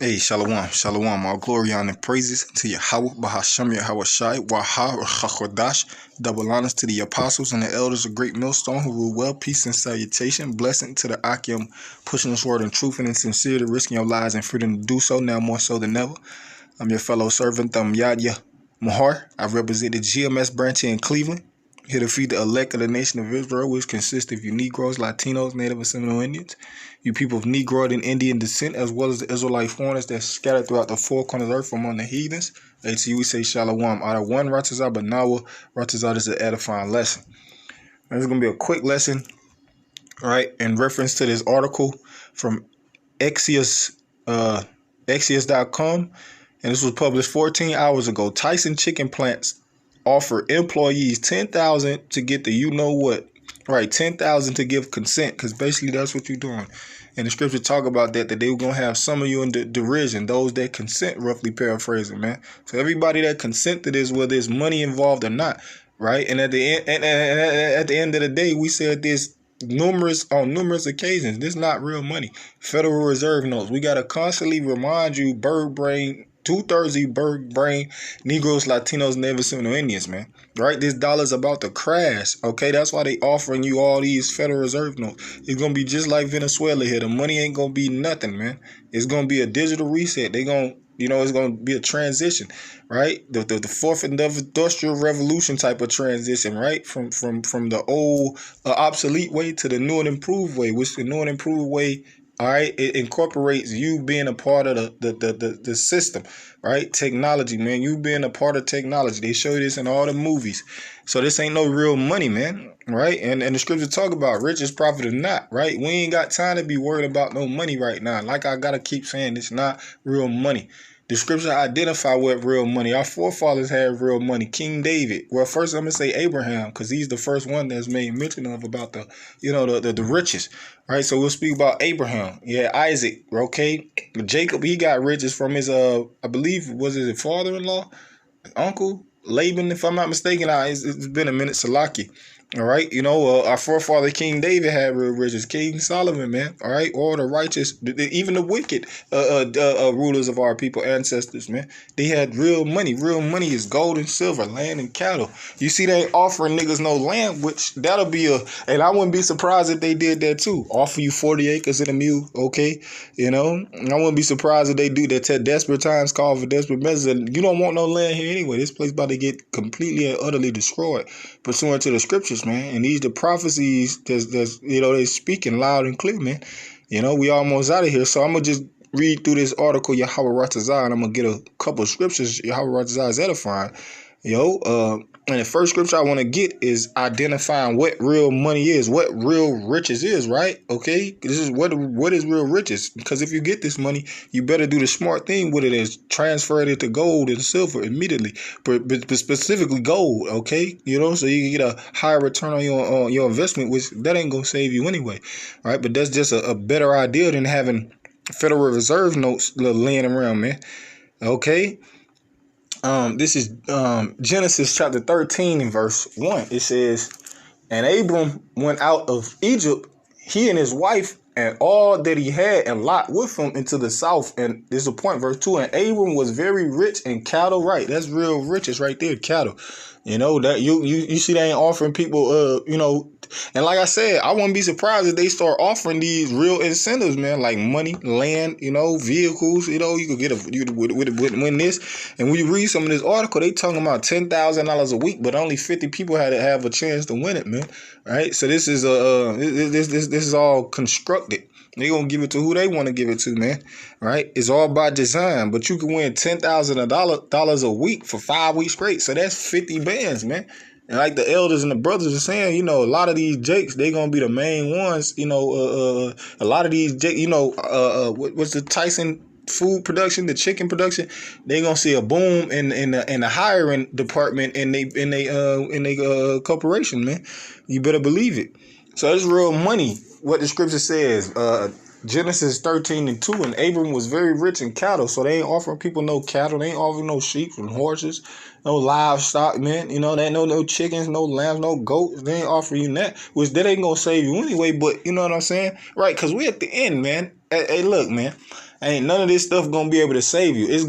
Hey, Shalom, Shalom, all glory, honor, and praises to Yahweh, Bahasham, Yahweh Shai, Waha, Chachodash, double honors to the apostles and the elders of Great Millstone who rule well, peace and salutation, blessing to the Akim, pushing this word in truth and in sincerity, risking your lives and freedom to do so, now more so than ever. I'm your fellow servant, Yadya Mahar. I represent the GMS branch here in Cleveland, here to feed the elect of the nation of Israel, which consists of you Negroes, Latinos, Native and Seminole Indians, you people of Negro and Indian descent, as well as the Israelite foreigners that scattered throughout the four corners of the earth from among the heathens. Hey, to you we say Shalom. Out of one Ratazah, but now Ratazah is an edifying lesson. This is going to be a quick lesson, right, in reference to this article from Axios, Axios.com. And this was published 14 hours ago. Tyson chicken plants offer employees $10,000 to get the you-know-what. Right, $10,000 to give consent, because basically that's what you're doing. And the scripture talk about that they were going to have some of you in derision, those that consent, roughly paraphrasing, man. So everybody that consent to this, whether there's money involved or not, right? And at the end of the day, we said this on numerous occasions. This is not real money. Federal Reserve notes. We got to constantly remind you, bird brain, 2/3 of you bird brain Negroes, Latinos, Native Seminole Indians, man. Right? This dollar's about to crash. Okay, that's why they offering you all these Federal Reserve notes. It's gonna be just like Venezuela here. The money ain't gonna be nothing, man. It's gonna be a digital reset. They gonna, it's gonna be a transition, right? The fourth industrial revolution type of transition, right? From the old obsolete way to the new and improved way, which the new and improved way, all right, it incorporates you being a part of the system, right? Technology, man. You being a part of technology. They show you this in all the movies. So this ain't no real money, man, right? And the scripture talk about riches, profit or not, right? We ain't got time to be worried about no money right now. Like I gotta keep saying, it's not real money. The scripture identify what real money. Our forefathers had real money. King David. Well, first I'm gonna say Abraham, because he's the first one that's made mention of about the, the riches. Right. So we'll speak about Abraham. Yeah, Isaac. Okay. Jacob, he got riches from his I believe was his father-in-law, uncle Laban, if I'm not mistaken. It's been a minute. Salaki. All right, our forefather King David had real riches. King Solomon, man. All right, all the righteous, even the wicked rulers of our people, ancestors, man. They had real money. Real money is gold and silver, land and cattle. You see, they ain't offering niggas no land, which that'll be and I wouldn't be surprised if they did that too. Offer you 40 acres and a mule, okay? I wouldn't be surprised if they do that. Desperate times call for desperate measures. And you don't want no land here anyway. This place about to get completely and utterly destroyed, pursuant to the scriptures, man. And these the prophecies that's they speaking loud and clear, man. We almost out of here. So I'm gonna just read through this article, Yahweh Ratazah, and I'm gonna get a couple of scriptures. Yahweh Ratazah is edifying. And the first scripture I want to get is identifying what real money is, what real riches is, right? Okay, this is what is real riches. Because if you get this money, you better do the smart thing with it, is transfer it into gold and silver immediately, but specifically gold. Okay, so you can get a higher return on your investment, which that ain't gonna save you anyway, right? But that's just a better idea than having Federal Reserve notes laying around, man. Okay. This is Genesis chapter 13 and verse 1. It says, and Abram went out of Egypt, he and his wife, and all that he had, and Lot with him into the south. And this is a point, verse 2. And Abram was very rich in cattle. Right, that's real riches right there, cattle. That you see, they ain't offering people, and like I said, I wouldn't be surprised if they start offering these real incentives, man, like money, land, vehicles. You could get win this. And when you read some of this article, they talking about $10,000 a week, but only 50 people had to have a chance to win it, man. Right? So this is this is all constructed. They gonna give it to who they want to give it to, man. Right? It's all by design. But you can win $10,000 a week for 5 weeks straight. So that's 50 bands, man. And like the elders and the brothers are saying, a lot of these jakes, they gonna be the main ones. A lot of these jakes, what's the Tyson food production, the chicken production, they gonna see a boom in the hiring department in they corporation, man. You better believe it. So that's real money. What the scripture says, Genesis 13 and 2, and Abram was very rich in cattle. So they ain't offering people no cattle. They ain't offering no sheep and horses, no livestock, man. They ain't no chickens, no lambs, no goats. They ain't offering you that, which that ain't gonna save you anyway. But you know what I'm saying, right? Because we at the end, man. Hey, look, man. ain't none of this stuff gonna be able to save you. It's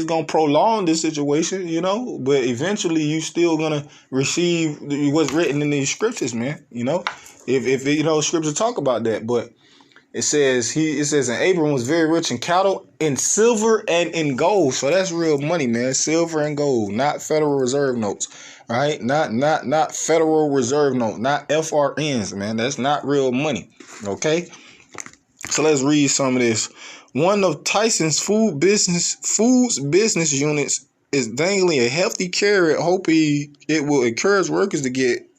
gonna prolong this situation, you know. But eventually, you still gonna receive what's written in these scriptures, man. You know, if you know, scriptures talk about that. But it says and Abram was very rich in cattle, in silver, and in gold. So that's real money, man. Silver and gold, not Federal Reserve notes, right? Not Federal Reserve note, not FRNs, man. That's not real money. Okay. So let's read some of this. One of Tyson's foods business units is dangling a hefty carrot, hoping it will encourage workers to get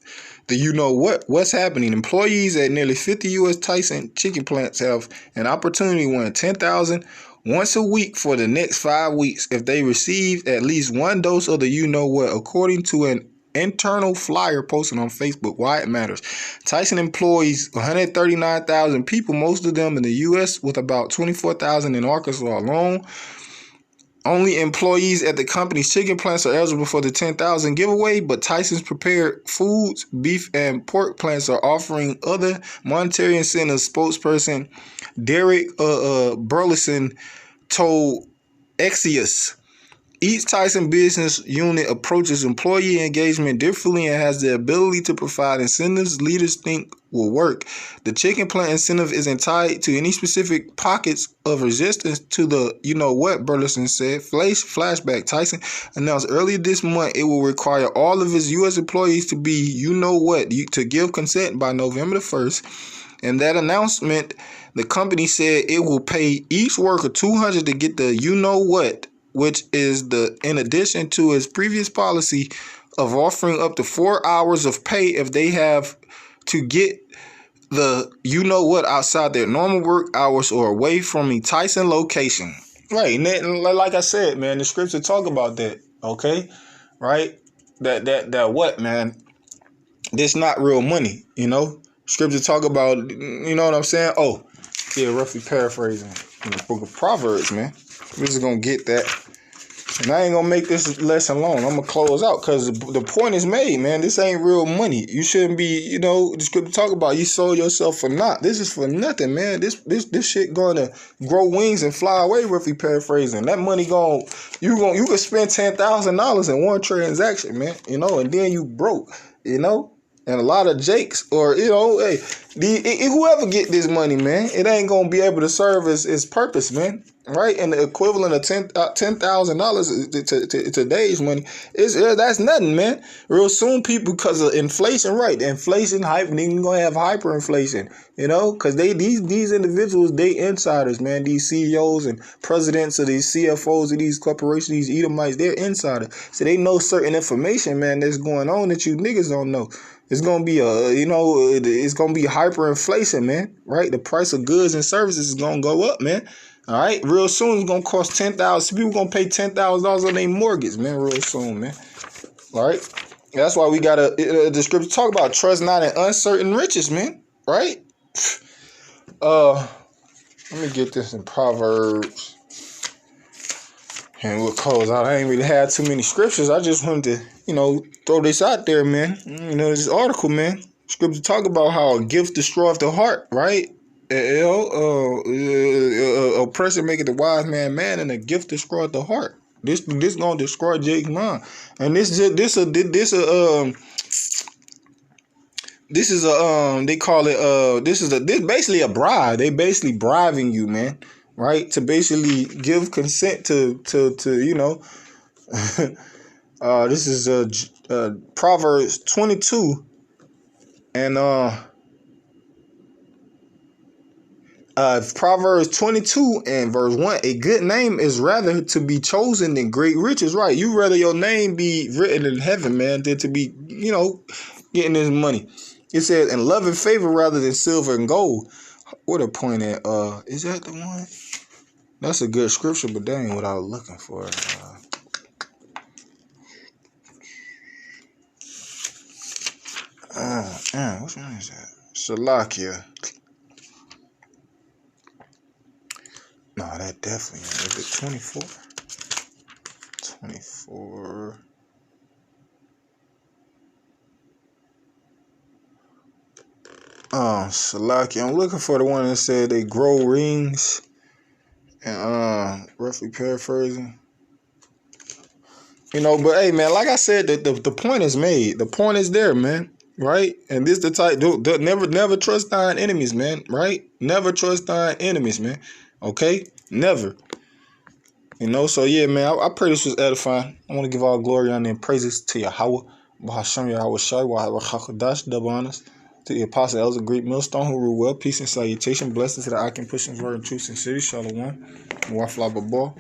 the what's happening. Employees at nearly 50 U.S. Tyson chicken plants have an opportunity to win $10,000 once a week for the next 5 weeks if they receive at least one dose of the according to an internal flyer posted on Facebook. Why it matters. Tyson employs 139,000 people, most of them in the U.S., with about 24,000 in Arkansas alone. Only employees at the company's chicken plants are eligible for the $10,000 giveaway, but Tyson's prepared foods, beef, and pork plants are offering other monetary incentives. Spokesperson Derek Burleson told Axios. Each Tyson business unit approaches employee engagement differently and has the ability to provide incentives leaders think will work. The chicken plant incentive isn't tied to any specific pockets of resistance to the Burleson said. Flashback. Tyson announced earlier this month it will require all of its U.S. employees to be to give consent by November the 1st. In that announcement, the company said it will pay each worker $200 to get the which is in addition to its previous policy of offering up to 4 hours of pay if they have to get the outside their normal work hours or away from a Tyson location. Right, and like I said, man, the scripture talk about that. Okay, right? That what, man? This not real money, you know. Scripture talk about, you know what I'm saying? Oh, yeah, roughly paraphrasing in the book of Proverbs, man. We're just gonna get that. And I ain't gonna make this lesson long. I'm gonna close out because the point is made, man. This ain't real money. You shouldn't be, the scripture talk about you sold yourself for naught. This is for nothing, man. This shit gonna grow wings and fly away, roughly paraphrasing. That money you could spend $10,000 in one transaction, man. And then you broke, And a lot of Jakes or, hey, whoever get this money, man, it ain't gonna be able to serve its purpose, man. Right, and the equivalent of $10,000 to today's money that's nothing, man. Real soon, people, because of inflation, right? The inflation hype, and then gonna have hyperinflation, because these individuals, they insiders, man. These CEOs and presidents of these CFOs of these corporations, these Edomites, they're insiders, so they know certain information, man, that's going on that you niggas don't know. It's gonna be it's gonna be hyperinflation, man. Right, the price of goods and services is gonna go up, man. All right, real soon it's gonna cost $10,000. People gonna pay $10,000 on their mortgage, man. Real soon, man. All right, that's why we gotta the scripture talk about trust not in uncertain riches, man. Right? Let me get this in Proverbs, and we'll close out. I ain't really had too many scriptures. I just wanted to, throw this out there, man. This article, man. Scripture talk about how a gift destroys the heart, right? Oppression maketh the wise man mad, and a gift destroyed the heart. This gonna destroy Jake's mind, and this is they call it this basically a bribe. They basically bribing you, man, right? To basically give consent to this is Proverbs 22 and Proverbs 22 and verse 1, a good name is rather to be chosen than great riches. Right. You rather your name be written in heaven, man, than to be, getting this money. It says, and love and favor rather than silver and gold. What a point at, is that the one? That's a good scripture, but that ain't what I was looking for. Which one is that? Salakia. No, that definitely is it 24? 24. Salaki. I'm looking for the one that said they grow rings And roughly paraphrasing. You know, but hey, man, like I said, the point is made. The point is there, man. Right? And this the type, never trust thine enemies, man. Right? Never trust thine enemies, man. Okay? Never. You know, so yeah, man, I pray this was edifying. I want to give all glory, honor, and praises to Yahweh, Bahasham Yahweh Shai, Wahai Chakadash, double honors to the Apostle Elder Great Millstone, who rule well, peace and salutation, blessings to the Akim Pushings, word and truth, sincerity, Shalom, Wafla Babal.